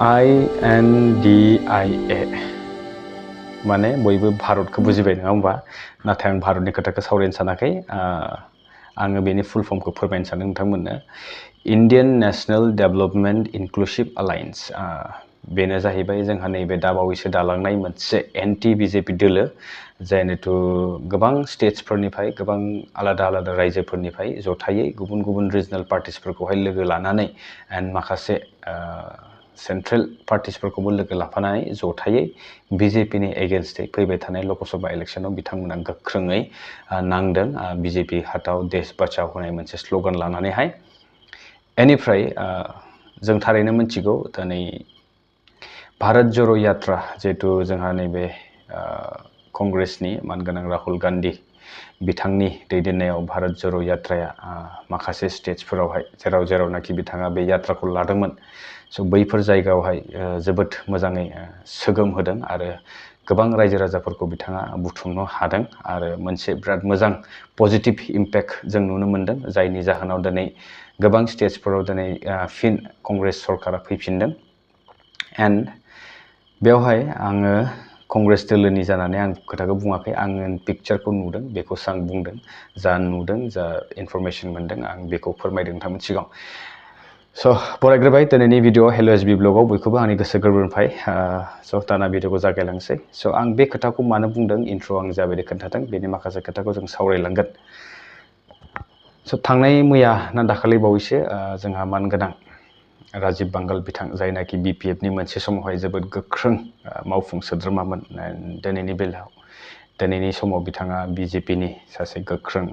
INDIA माने बयबो भारतखौ बुजिबाय नङा होमबा नाथाय आं भारतनि खोथाखौ सावरायनो सानाखै आङो बेनि फुल फर्मखौ फोरमायनो सानदों नोंथांमोननो Indian national development inclusive alliance बेनो जाहैबाय जोंहा नैबे दाबावैसो दालांनाय मोनसे एन्टि बिजेपि दोलो जायनोथु गोबां स्टेट्सफोरनिफ्राय गोबां आलादा आलादा रायजोफोरनिफ्राय जथायै गुबुन गुबुन रिजनेल पार्टिसफोरखौहाय लोगो लानानै एन्ड माखासे सेन्ट्रेल पार्टिसफोरखौबो लोगो लाफानानै जथायै बिजेपिनि एगेन्स्टै फैबाय थानाय लकसभा इलेक्सनाव बिथांमोना गोख्रोङै नांदों बिजेपि हाताव देश बाचाव होनाय मोनसे स्ल'गान लानानैहाय बेनिफ्राय जों थारैनो मिथिगौ दिनै भारत ज'र' यात्रा जिहेतु जोंहा नैबे कंग्रेसनि मानगोनां राहुल गान्धी बिथांनि दैदेननायाव भारत ज'र' यात्राया माखासे स्टेट्सफोरावहाय जेरावनाखि बिथाङा बे यात्राखौ लादोंमोन स' बैफोर जायगायावहाय जोबोद मोजाङै सोगोम होदों आरो गोबां रायजो राजाफोरखौ बिथाङा बुथुमनो हादों आरो मोनसे बिराद मोजां पजिटिभ इम्पेक्ट जों नुनो मोन्दों जायनि जाहोनाव दिनै गोबां स्टेट्सफोराव दिनै फिन कंग्रेस सरकारा फैफिनदों एन्ड बेवहाय आङो कंग्रेस दोलोनि जानानै आं खोथाखौ बुङाखै आङो पिक्चारखौ नुदों बेखौसो आं बुंदों जा नुदों जा इनफरमेसन मोन्दों आं बेखौ फोरमायदों नोंथांमोन सिगाङाव स' बरायग्रोबाय दिनैनि भिडिअ हेल' एस बि ब्लगाव बयखौबो आंनि गोसो गोरबोनिफ्राय स' दाना भिडिअखौ जागायलांसै स' आं बे खोथाखौ मानो बुंदों इन्ट्र' आं जाबायदि खोन्थादों बेनि माखासे खोथाखौ जों सावरायलांगोन स' थांनाय मैया ना दाखालि बावैसो जोंहा मानगोनां राजिब बांगाल बिथां जायनाखि BPFनि मोनसे समावहाय जोबोद गोख्रों मावफुं सोद्रोमामोन दिनैनि बेलायाव दिनैनि समाव बिथाङा BJPनि सासे गोख्रों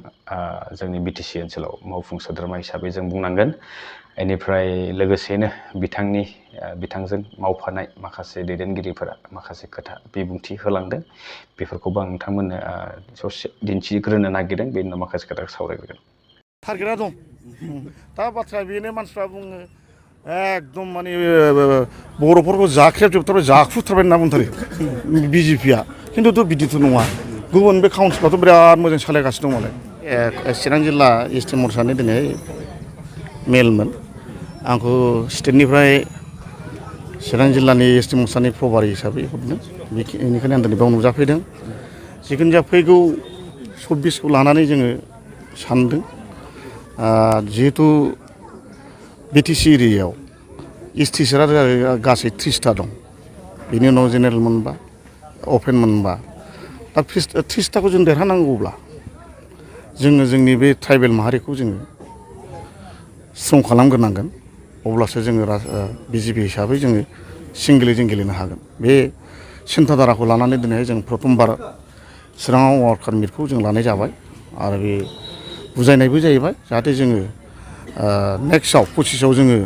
जोंनि BTC ओनसोलाव मावफुं सोद्रोमा हिसाबै जों बुंनांगोन बेनिफ्राय लोगोसेनो बिथांजों मावफानाय माखासे दैदेनगिरिफोरा माखासे खोथा बिबुंथि होलांदों बेफोरखौबो आं नोंथांमोननो ससे दिन्थिग्रोनो नागिरदों बेनि उनाव माखासे खोथाखौ सावरायगोन टारगेटआ दं दा बाथ्राया बेनो मानसिफ्रा बुङो एकदम माने बर'फोरखौ जाख्रेबजोबथारबाय जाख्रुबथारबाय होनना बुंथारो BJPआ खिन्थुथ' बिदिथ' नङा गुबुन बे काउन्सिलाथ' बिराद मोजां सालायगासिनो दं मालाय चिरां जिल्ला ST मर्चानि दिनै मेलमोन आंखौ स्टेटनिफ्राय चिरां जिल्लानि ST मर्चानि प्रभारी हिसाबै हरदों बेनिखायनो आं दिनै बेयाव नुजाफैदों जिखुनु जाया फैगौ 26खौ लानानै जोङो सानदों जिहेतु BTC एरियायाव STसआ गासै 30टा दं बेनि उनाव जेनेरेल मोनबा अपेन मोनबा दा 30टाखौ जों देरहानांगौब्ला जोङो जोंनि बे ट्राइबेल माहारिखौ जोङो स्ट्रं खालामग्रोनांगोन अब्लासो जोङो BJP हिसाबै जोङो सिंगेलै जों गेलेनो हागोन बे सिन्थाधाराखौ लानानै दिनैहाय जों प्रथमबार चिराङाव वार्कार मिटखौ जों लानाय जाबाय आरो बे बुजायनायबो जाहैबाय जाहाथे जोङो नेक्स्टआव 25आव जोङो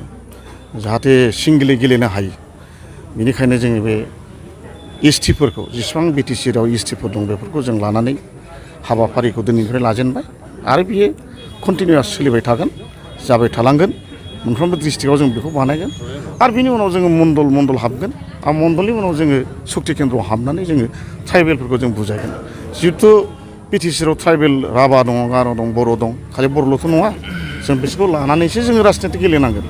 जाहाथे सिंगेलै गेलेनो हायो बेनिखायनो जोङो बे STफोरखौ जेसेबां BTC एरियायाव STफोर दं बेफोरखौ जों लानानै हाबाफारिखौ दिनैनिफ्राय लाजेनबाय आरो बियो कन्टिनिउआस सोलिबाय थागोन जाबाय थालांगोन मोनफ्रोमबो डिस्ट्रिक्टआव जों बेखौ बानायगोन आरो बिनि उनाव जोङो मण्डल हाबगोन आरो मण्डलनि उनाव जोङो सक्ति केन्द्रआव हाबनानै जोङो ट्राइबेलफोरखौ जों बुजायगोन जिहेथु BTCआव ट्राइबेल राभा दङ गार' दं बर' दं खालि बर'ल'थ' नङा जों बिसोरखौ लानानैसो जोङो राजनिति गेलेनांगोन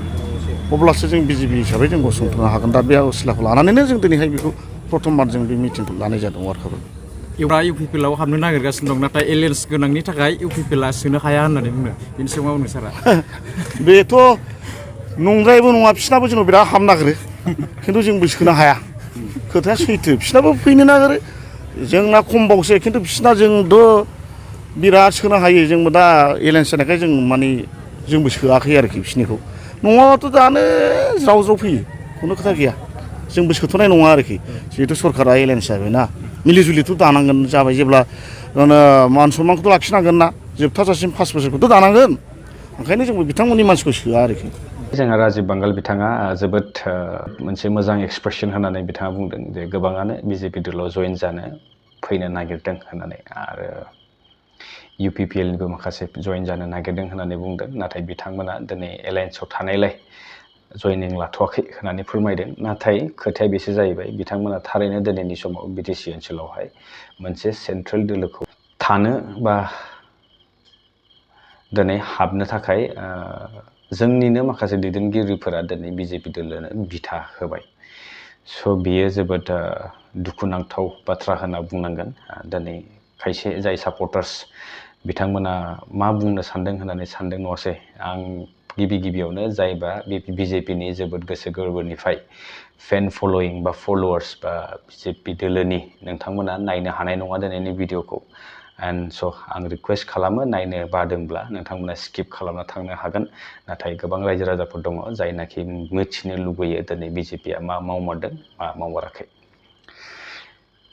अब्लासो जों BJP हिसाबै जों गसंथानो हागोन दा बे असिलाखौ लानानैनो जों दिनैहाय बेखौ प्रथमबार जों बे मिटिंखौ लानाय जादों वार्कार UPPLआव हाबनो नागिरगासिनो दं नाथाय एलायन्स गोनांनि थाखाय UPPLआ सोनो हाया होननानै बुङो बेनि सायाव मा बुंनो सारा बेथ' नंद्रायबो नङा बिसिनाबो जोंनाव बिराद हाबनो नागिरो खिन्थु जोंबो सोनो हाया खोथाया सैथो बिसिनाबो फैनो नागिरो जोंना खमबावसो खिन्थु बिसिना जोंथ' बिराद सोनो हायो जोंबो दा एलायन्स जानायखाय जों माने जोंबो सोआखै आरोखि बिसिनिखौ नङाबाथ' दानो ज्राव फैयो खुनु खोथा गैया जोंबो सोथ'नाय नङा आरोखि जिहेथु सरकारा एलायन्स जाबायना मिलिजुलिथ' दानांगोन जाबाय जेब्ला मान सन्मानखौथ' लाखिनांगोन ना जोबथाजासिम 5 बोसोरखौथ' दानांगोन ओंखायनो जोंबो बिथांमोननि मानसिखौ सोआ आरोखि जोंहा राजिब बांगाल बिथाङा जोबोद मोनसे मोजां एक्सप्रेसन होनानै बिथाङा बुंदों जे गोबाङानो BJP दोलोआव जइन जानो फैनो नागिरदों होननानै आरो UPPLनिबो माखासे जइन जानो नागिरदों होननानै बुंदों नाथाय बिथांमोना दिनै एलायन्सआव थानायलाय जइनिं लाथ'वाखै होननानै फोरमायदों नाथाय खोथाया बेसो जाहैबाय बिथांमोना थारैनो दिनैनि समाव BTC ओनसोलावहाय मोनसे सेन्ट्रेल दोलोखौ थानो बा दिनै हाबनो थाखाय जोंनिनो माखासे दैदेनगिरिफोरा दिनै BJP दोलोनो बिथा होबाय स' बियो जोबोद दुखुनांथाव बाथ्रा होनना बुंनांगोन। दिनै खायसे जाय सापर्टार्स बिथांमोना मा बुंनो सानदों होननानै सानदों नङासै। आं गिबियावनो जायबा बिजेपिनि जोबोद गोसो गोरबोनिफ्राय फेन फल'यिं बा फल'वार्स बा बिजेपि दोलोनि नोंथांमोना नायनो हानाय नङा दिनैनि भिडिअखौ। एन्ड स' आं रिकुवेस्ट खालामो नायनो बादोंब्ला नोंथांमोना स्किप खालामना थांनो हागोन। नाथाय गोबां रायजो राजाफोर दङ जायनाखि मिथिनो लुबैयो दिनै बिजेपिया मा मावमारदों मा मावमाराखै।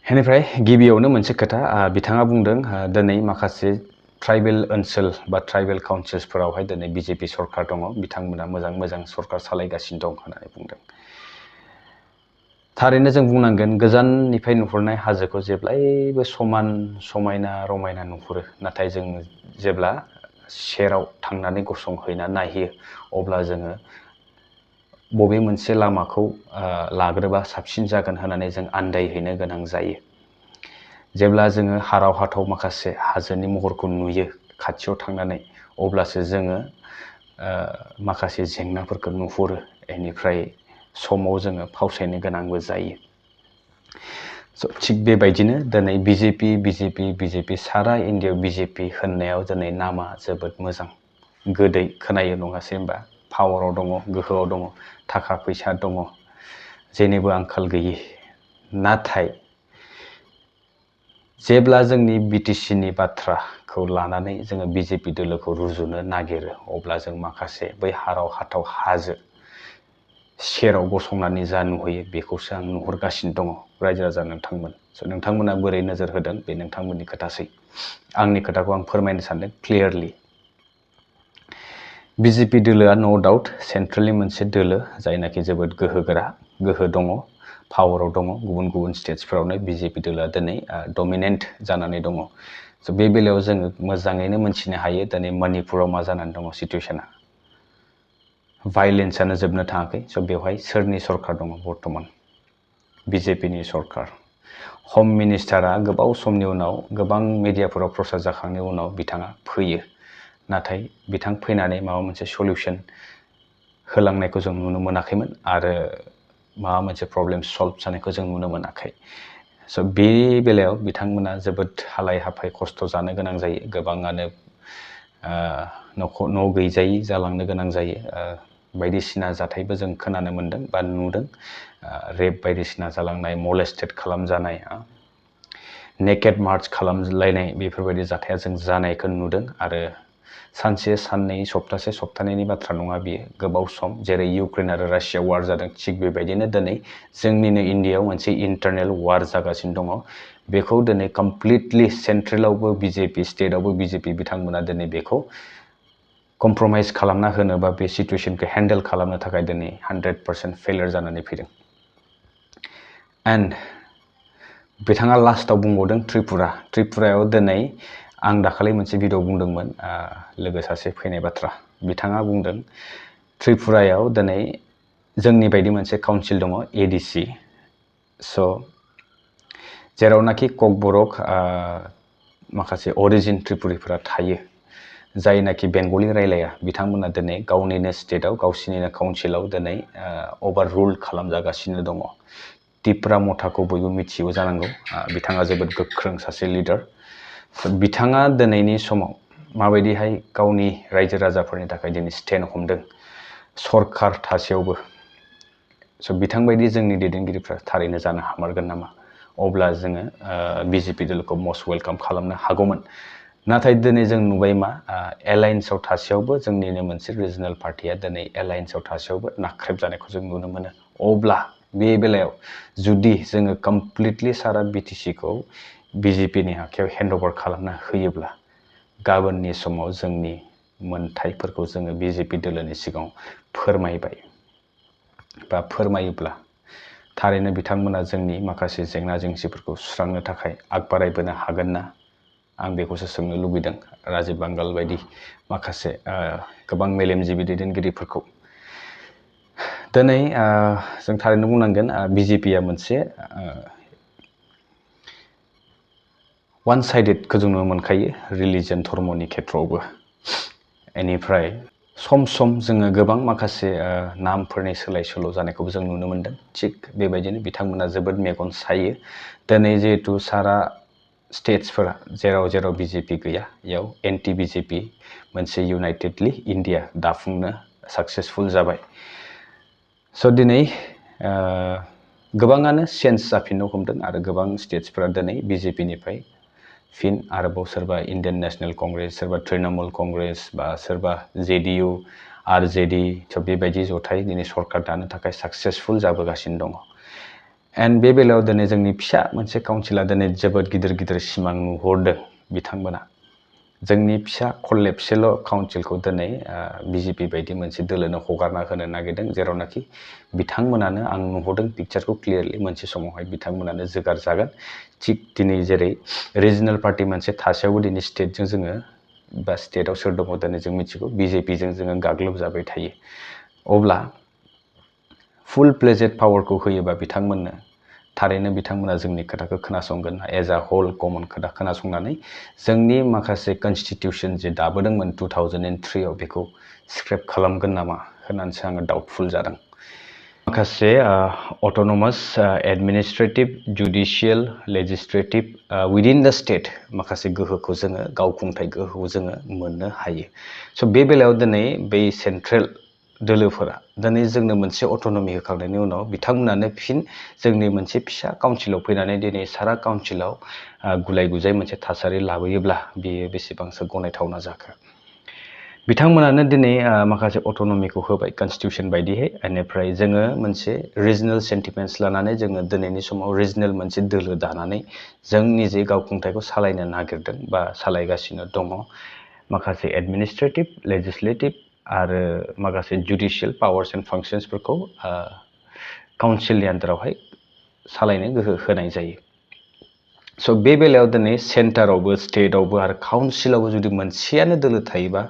बेनिफ्राय गिबियावनो मोनसे खोथा बिथाङा बुंदों दिनै माखासे ट्राइबेल ओनसोल बा ट्राइबेल काउन्सिल्सफोरावहाय दिनै बिजेपि सरकार दङ, बिथांमोना मोजां सरकार सालायगासिनो दं होननानै बुंदों। थारैनो जों बुंनांगोन गोजाननिफ्राय नुहुरनाय हाजोखौ जेब्लायबो समान समायना रमायना नुहुरो, नाथाय जों जेब्ला सेराव थांनानै गसंहैना नायहैयो अब्ला जोङो बबे मोनसे लामाखौ लाग्रोबा साबसिन जागोन होननानै जों आन्दायहैनो गोनां जायो। जेब्ला जोङो हाराव हाथाव माखासे हाजोनि महरखौ नुयो खाथियाव थांनानै, अब्लासो जोङो माखासे जेंनाफोरखौ नुहुरो। बेनिफ्राय समाव जोङो फावसायनो गोनांबो जायो। थिग बेबायदिनो दिनै बिजेपि सारा इण्डियायाव बिजेपि होननायाव दिनै नामा जोबोद मोजां, गोदै खोनायो नङासै होनबा। पावाराव दङ, गोहोआव दङ, थाखा फैसा दङ, जेनिबो आंखाल गैयि। नाथाय जेब्ला जोंनि बिटिसिनि बाथ्राखौ लानानै जोङो बिजेपि दोलोखौ रुजुनो नागिरो, अब्ला जों माखासे बै हाराव हाथाव हाजो सेराव गसंनानै जा नुहैयो बेखौसो आं नुहुरगासिनो दङ रायजो राजा नोंथांमोन। स' नोंथांमोना बोरै नोजोर होदों बे नोंथांमोननि खोथासै। आंनि खोथाखौ आं फोरमायनो सानदों क्लियारलि। बिजेपि दोलोआ नो डाउट सेन्ट्रेलनि मोनसे दोलो जायनाखि जोबोद गोहोगोरा, गोहो दङ, पावाराव दङ। गुबुन स्टेट्सफोरावनो बिजेपि दोलोआ दिनै डमिनेन्ट जानानै दङ। स' बे बेलायाव जोङो मोजाङैनो मोनथिनो हायो दिनै मणिपुराव मा जानानै दङ सिटुवेसना। भायलेन्सआनो जोबनो थाङाखै। स' बेवहाय सोरनि सरकार दङ बर्थमान? बिजेपिनि सरकार। हम मिनिस्टारा गोबाव समनि उनाव गोबां मिडियाफोराव प्रसार जाखांनायनि उनाव बिथाङा फैयो। नाथाय बिथां फैनानै माबा मोनसे सलिउसन होलांनायखौ जों नुनो मोनाखैमोन आरो माबा मोनसे प्रब्लेम सल्भ जानायखौ जों नुनो मोनाखै। स' बे बेलायाव बिथांमोना जोबोद हालाय हाफाय खस्थ' जानो गोनां जायो। गोबाङानो न' गैजायै जालांनो गोनां जायो। बायदिसिना जाथायबो जों खोनानो मोन्दों बा नुदों। रेप बायदिसिना जालांनाय, मलेस्टेड खालामजानाय, नेकेड मार्च खालामलायनाय बेफोरबायदि जाथाया जों जानायखौ नुदों। आरो सानसे साननै सप्तानैनि बाथ्रा नङा बियो, गोबाव सम। जेरै इउक्रेन आरो रासिया वार जादों, थिग बेबायदिनो दिनै जोंनिनो इण्डियायाव मोनसे इन्टारनेल वार जागासिनो दङ। बेखौ दिनै कमप्लिटलि सेन्ट्रेलावबो बिजेपि, स्टेटआवबो बिजेपि बिथांमोना दिनै बेखौ कमप्रमाइज खालामना होनो बा बे सिटुवेसनखौ हेन्डेल खालामनो थाखाय दिनै 100% फेलियर जानानै फैदों। एन्ड बिथाङा लास्टाव बुंबावदों त्रिपुरायाव दिनै आं दाखालि मोनसे भिडिअ बुंदोंमोन, लोगो सासे फैनाय बाथ्रा। बिथाङा बुंदों त्रिपुरायाव दिनै जोंनि बायदि मोनसे काउन्सिल दङ एडिसि। स' जेरावनाखि ककबरक माखासे अरिजिन त्रिपुरिफोरा थायो, जायनाखि बेंगलि रायलाया, बिथांमोना दिनै गावनिनो स्टेटआव गावसिनिनो काउन्सिलाव दिनै अभार रुल खालामजागासिनो दङ। तिप्रा मथाखौ बयबो मिथियो जानांगौ। बिथाङा जोबोद गोख्रों सासे लिडार। बिथाङा दिनैनि समाव माबायदिहाय गावनि रायजो राजाफोरनि थाखाय दिनै स्टेन्ड हमदों सरकार थासेयावबो। स' बिथांबायदि जोंनि दैदेनगिरिफ्रा थारैनो जानो हामारगोन नामा? अब्ला जोङो बिजेपि दोलोखौ मस्ट वेलकाम खालामनो हागौमोन। नाथाय दिनै जों नुबाय मा, एलायन्सआव थासेयावबो जोंनिनो मोनसे रिजनेल पार्टिया दिनै एलायन्सआव थासेयावबो नाख्रेब जानायखौ जों नुनो मोनो। अब्ला बे बेलायाव जुदि जोङो कमप्लिटलि सारा बिटिसिखौ बिजेपिनि आखायाव हेन्डअभार खालामना होयोब्ला, गाबोननि समाव जोंनि मोनथायफोरखौ जोङो बिजेपि दोलोनि सिगाङाव फोरमायोब्ला थारैनो बिथांमोना जोंनि माखासे जेंना जेंसिफोरखौ सुस्रांनो थाखाय आगबारायबोनो हागोन ना? आं बेखौसो सोंनो लुबैदों राजिब बांगाल बायदि माखासे गोबां मेलेमजिबि दैदेनगिरिफोरखौ। दिनै जों थारैनो बुंनांगोन बिजेपिया मोनसे वान साइडेडखौ जों नुनो मोनखायो रिलिजन धर्मनि खेथ्रआवबो। बेनिफ्राय सम सम जोङो गोबां माखासे नामफोरनि सोलाय सोल' जानायखौबो जों नुनो मोनदों थिग बेबायदिनो बिथांमोना जोबोद मेगन सायो दिनै जिहेतु सारा स्टेट्सफोरा जेराव जेराव बिजेपि गैया बेयाव एन्टि बिजेपि मोनसे इउनाइटेडलि इन्डिया दाफुंनो साक्सेसफुल जाबाय स' दिनै गोबाङानो चेन्ज जाफिननो हमदों आरो गोबां स्टेट्सफोरा दिनै बिजेपिनिफ्राय फिन आरोबाव सोरबा इण्डियान नेशनेल कंग्रेस सोरबा तृणमूल कंग्रेस बा सोरबा जेडिइउ आरजेडि थ' बेबायदि जथाय दिनै सरकार दानो थाखाय साक्सेसफुल जाबोगासिनो दङ एन्ड बे बेलायाव दिनै जोंनि फिसा मोनसे काउन्सिला दिनै जोबोद गिदिर गिदिर सिमां नुहरदों बिथांमोना जोंनि फिसा खरलेबसेल' काउन्सिलखौ दिनै बिजेपि बायदि मोनसे दोलोनो हगारना होनो नागिरदों जेरावनाखि बिथांमोनानो आं नुहरदों पिक्चारखौ क्लियारलि मोनसे समावहाय बिथांमोनानो जोगार जागोन थिग दिनै जेरै रिजनेल पार्टि मोनसे थासेयावबो दिनै स्टेटजों जोङो बा स्टेटआव सोर दङ दिनै जों मिथिगौ बिजेपिजों जोङो गाग्लोबजाबाय थायो अब्ला फुल प्लेजेड पावारखौ होयोबा बिथांमोननो थारैनो बिथांमोना जोंनि खोथाखौ खोनासंगोन एज आ होल कमन खोथा खोनासंनानै जोंनि माखासे कनस्टिटिउसन जे दाबोदोंमोन 2003 आव बेखौ स्क्रेप खालामगोन नामा होननानैसो आङो डाउटफुल जादों माखासे अट'नमास एडमिनिस्ट्रेटिभ जुडिशियेल लेजिस्लेटिभ उइदिन द स्टेट माखासे गोहोखौ जोङो गावखुंथाय गोहोखौ जोङो मोननो हायो स' बे बेलायाव दिनै बै सेन्ट्रेल दोलोफोरा दिनै जोंनो मोनसे अट'नमि होखांनायनि उनाव बिथांमोनानो फिन जोंनि मोनसे फिसा काउन्सिलाव फैनानै दिनै सारा काउन्सिलाव गुलाय गुजाय मोनसे थासारि लाबोयोब्ला बेयो बेसेबांसो गनायथावना जाखो बिथांमोनानो दिनै माखासे अट'नमिखौ होबाय कनस्टिटिउसन बायदियै बेनिफ्राय जोङो मोनसे रिजनेल सेन्टिमेन्ट्स लानानै जोङो दिनैनि समाव रिजनेल मोनसे दोलो दानानै जोंनि जे गावखुंथायखौ सालायनो नागिरदों बा सालायगासिनो दङ माखासे एडमिनिस्ट्रेटिभ लेजिस्लेटिभ आरो माखासे जुडिशियेल पावार्स एन्ड फांसन्सफोरखौ काउन्सिलनि आन्दारावहाय सालायनो गोहो होनाय जायो स' बे बेलायाव दिनै सेन्टारावबो स्टेटआवबो आरो काउन्सिलावबो जुदि मोनसेयानो दोलो थायोबा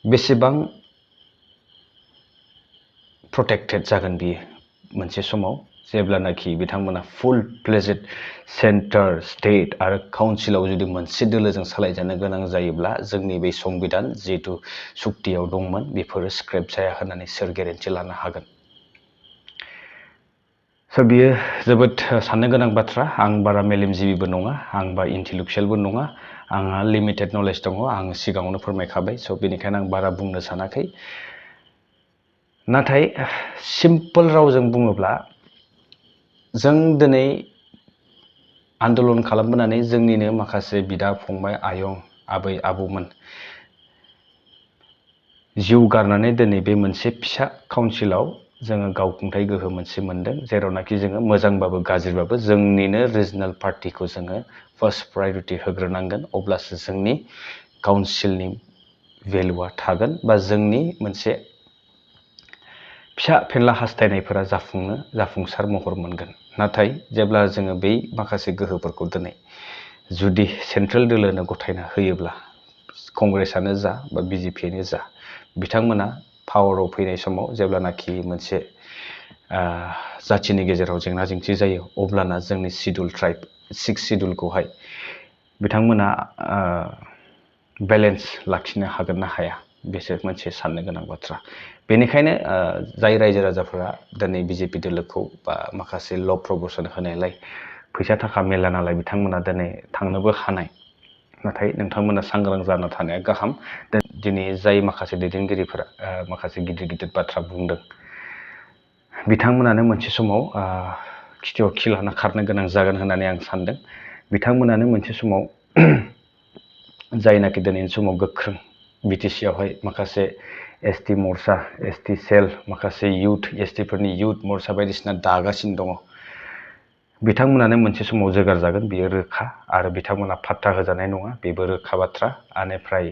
बेसेबां प्रटेक्टेड जागोन बियो मोनसे समाव जेब्लानाखि बिथांमोना फुल प्लेजेड सेन्टार स्टेट आरो काउन्सिलाव जुदि मोनसे दोलोजों सालायजानो गोनां जायोब्ला जोंनि बे संबिधान जिहेतु सुक्तियाव दंमोन बेफोरो स्क्रेप जाया होननानै सोर गेरेन्टि लानो हागोन स' बियो जोबोद साननो गोनां बाथ्रा आं बारा मेलेमजिबिबो नङा आं बा इन्टेलेक्सुयेलबो नङा आंहा लिमिटेड नलेज दङ आं सिगाङावनो फोरमायखाबाय स' बेनिखायनो आं बारा बुंनो सानाखै नाथाय सिम्पोल रावजों बुङोब्ला जों दिनै आन्दलन खालामबोनानै जोंनिनो माखासे बिदा फंबाय आयं आबै आबौमोन जिउ गारनानै दिनै बे मोनसे फिसा काउन्सिलाव जोङो गावखुंथाय गोहो मोनसे मोनदों जेरावनाखि जोङो मोजांबाबो गाज्रिबाबो जोंनिनो रिजनेल पार्टिखौ जोङो फार्स्ट प्रायरिटि होग्रोनांगोन अब्लासो जोंनि काउन्सिलनि भेलुआ थागोन बा जोंनि मोनसे फिसा फेनला हास्थायनायफोरा जाफुंसार महर मोनगोन नाथाय जेब्ला जोङो बै माखासे गोहोफोरखौ दिनै जुदि सेन्ट्रेल दोलोनो गथायना होयोब्ला कंग्रेसआनो जा बा बिजेपिआनो जा बिथांमोना पावाराव फैनाय समाव जेब्लानाखि मोनसे जाथिनि गेजेराव जेंना जेंसि जायो अब्लाना जोंनि सिडुल ट्राइब 6 सिडुलखौहाय बिथांमोना बेलेन्स लाखिनो हागोन ना हाया बेसो मोनसे साननो गोनां बाथ्रा बेनिखायनो जाय रायजो राजाफोरा दिनै बिजेपि दोलोखौ बा माखासे ल' प्रम'सन होनायलाय फैसा थाखा मेला नालाय बिथांमोना दिनै थांनोबो हानाय नाथाय नोंथांमोना सांग्रां जाना थानाया गाहाम दिनै जाय माखासे दैदेनगिरिफोरा माखासे गिदिर गिदिर बाथ्रा बुंदों बिथांमोनानो मोनसे समाव खिथियाव खि लाना खारनो गोनां जागोन होननानै आं सानदों बिथांमोनानो मोनसे समाव जायनाखि दिनैनि समाव गोख्रों बिटिसिआवहाय माखासे एसटि मर्चा एसटि सेल माखासे इउथ एसटिफोरनि इउथ मर्चा बायदिसिना दागासिनो दङ बिथांमोनानो मोनसे समाव जोगार जागोन बियो रोखा आरो बिथांमोना फात्ता होजानाय नङा बेबो रोखा बाथ्रा बेनिफ्राय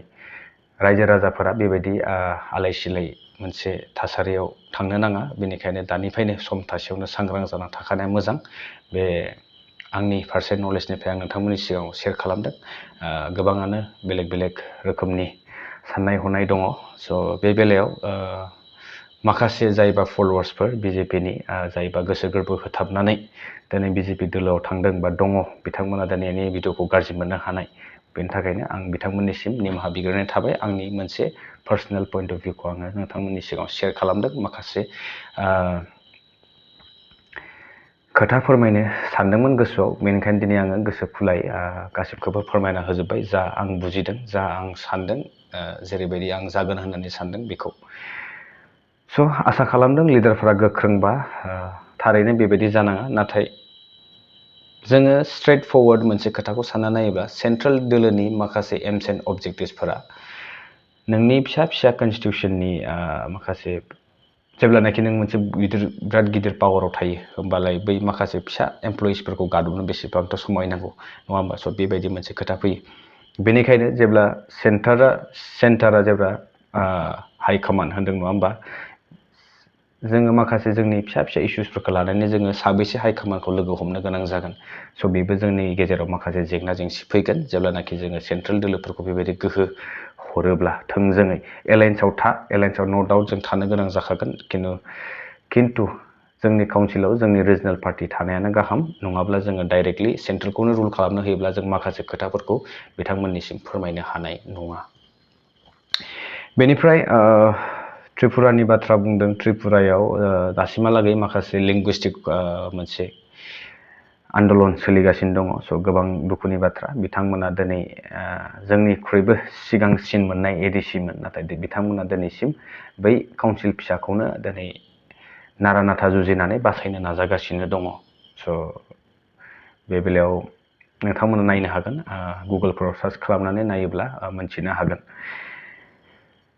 रायजो राजाफोरा बेबायदि आलाय सिलाय मोनसे थासारियाव थांनो नाङा बेनिखायनो दानिफ्रायनो सम थासेयावनो सांग्रां जाना थाखानाया मोजां बे आंनि फारसे नलेजनिफ्राय आं नोंथांमोननि सिगाङाव शेयार खालामदों गोबाङानो बेलेग बेलेग रोखोमनि साननाय हनाय दङ स' बे बेलायाव माखासे जायबा फल'वार्सफोर बिजेपिनि जायबा गोसो गोरबो होथाबनानै दिनै बिजेपि दोलोआव थांदों बा दङ बिथांमोना दिनैनि भिडिअखौ गाज्रि मोननो हानाय बेनि थाखायनो आं बिथांमोननिसिम निमाहा बिग्रोनाय थाबाय आंनि मोनसे पार्सनेल पॉइंट अफ भिउखौ आङो नोंथांमोननि सिगाङाव शेयार खालामदों माखासे खोथा फोरमायनो सानदोंमोन गोसोआव बेनिखायनो दिनै आङो गोसो खुलायै गासिबखौबो फोरमायना होजोब्बाय जा आं बुजिदों जा आं सानदों जेरैबायदि आं जागोन होननानै सानदों बेखौ स' आसा खालामदों लिडारफोरा गोख्रोंबा थारैनो बेबायदि जानाङा नाथाय जोङो स्ट्रेट फरवार्ड मोनसे खोथाखौ सानना नायोब्ला सेन्ट्रेल दोलोनि माखासे एम्स एन्ड अबजेक्टिभ्सफोरा नोंनि फिसा फिसा कनस्टिटिउसननि माखासे जेब्लानाखि नों मोनसे बिराद गिदिर पावाराव थायो होमबालाय बै माखासे फिसा एमप्लयिसफोरखौ गादबनो बेसेबांथ' समय नांगौ नङा होमबा स' बेबायदि मोनसे खोथा फैयो बेनिखायनो जेब्ला सेन्टारा जेब्ला हाइ कमान्ड होनदों नङा होमबा जोङो माखासे जोंनि फिसा फिसा इस्युसफोरखौ लानानै जोङो साबैसे हाइ कमान्डखौ लोगो हमनो गोनां जागोन स' बेबो जोंनि गेजेराव माखासे जेंना जेंसि फैगोन जेब्लानाखि जोङो सेन्ट्रेल दोलोफोरखौ बेबायदि गोहो हरोब्ला थोंजोङै एलायन्सआव नो डाउट जों थानो गोनां जाखागोन खिन्थु जोंनि काउन्सिलाव जोंनि रिजनेल पार्टि थानायानो गाहाम नङाब्ला जोङो डाइरेक्टलि सेन्ट्रेलखौनो रुल खालामनो होयोब्ला जों माखासे खोथाफोरखौ बिथांमोननिसिम फोरमायनो हानाय नङा बेनिफ्राय त्रिपुरानि बाथ्रा बुंदों त्रिपुरायाव दासिमहालागै माखासे लिंगुइस्टिक मोनसे आन्दलन सोलिगासिनो दङ स' गोबां दुखुनि बाथ्रा बिथांमोना दिनै जोंनिख्रुइबो सिगांसिन मोननाय एडिसिमोन नाथाय बिथांमोना दिनैसिम बै काउन्सिल फिसाखौनो दिनै नारा नाथा जुजिनानै बासायनो नाजागासिनो दङ स' बे बेलायाव नोंथांमोना नायनो हागोन गुगोलफोराव सार्च खालामनानै नायोब्ला मोनथिनो हागोन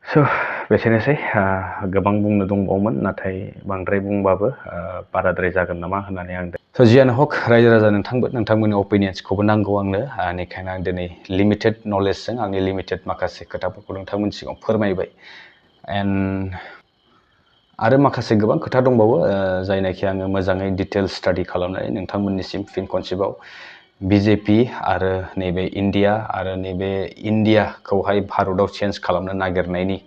स' बेसेनोसै गोबां बुंनो दंबावोमोन नाथाय बांद्राय बुंबाबो बाराद्राय जागोन नामा होननानै आं स' जियानो हक रायजो राजा नोंथांमोननि अपिनियन्सखौबो नांगौ आंनो बेनिखायनो आं दिनै लिमिटेड नलेजजों आंनि लिमिटेड माखासे खोथाफोरखौ नोंथांमोननि सिगाङाव फोरमायबाय आरो माखासे गोबां खोथा दंबावो जायनाखि आङो मोजाङै डिटेल स्टाडि खालामनानै नोंथांमोननिसिम फिन खनसेबाव बिजेपि आरो नैबे इन्डिया आरो नैबे इन्डियाखौहाय भारतआव चेन्ज खालामनो नागिरनायनि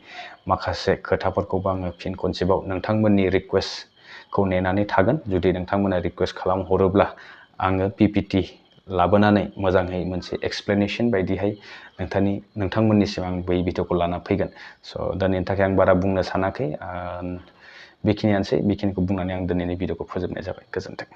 माखासे खोथाफोरखौबो आङो फिन खनसेबाव नोंथांमोननि रिकुवेस्टखौ नेनानै थागोन जुदि नोंथांमोना रिकुवेस्ट खालामहरोब्ला आङो पिपिटि लाबोनानै मोजाङै मोनसे एक्सप्लेनेसन बायदिहाय नोंथांमोननिसिम आं बै भिडिअखौ लाना फैगोन स' दिनैनि थाखाय आं बारा बुंनो सानाखै बेखिनियानोसै बेखिनिखौ बुंनानै आं दिनैनि भिडिअखौ फोजोबनाय जाबाय गोजोन्थों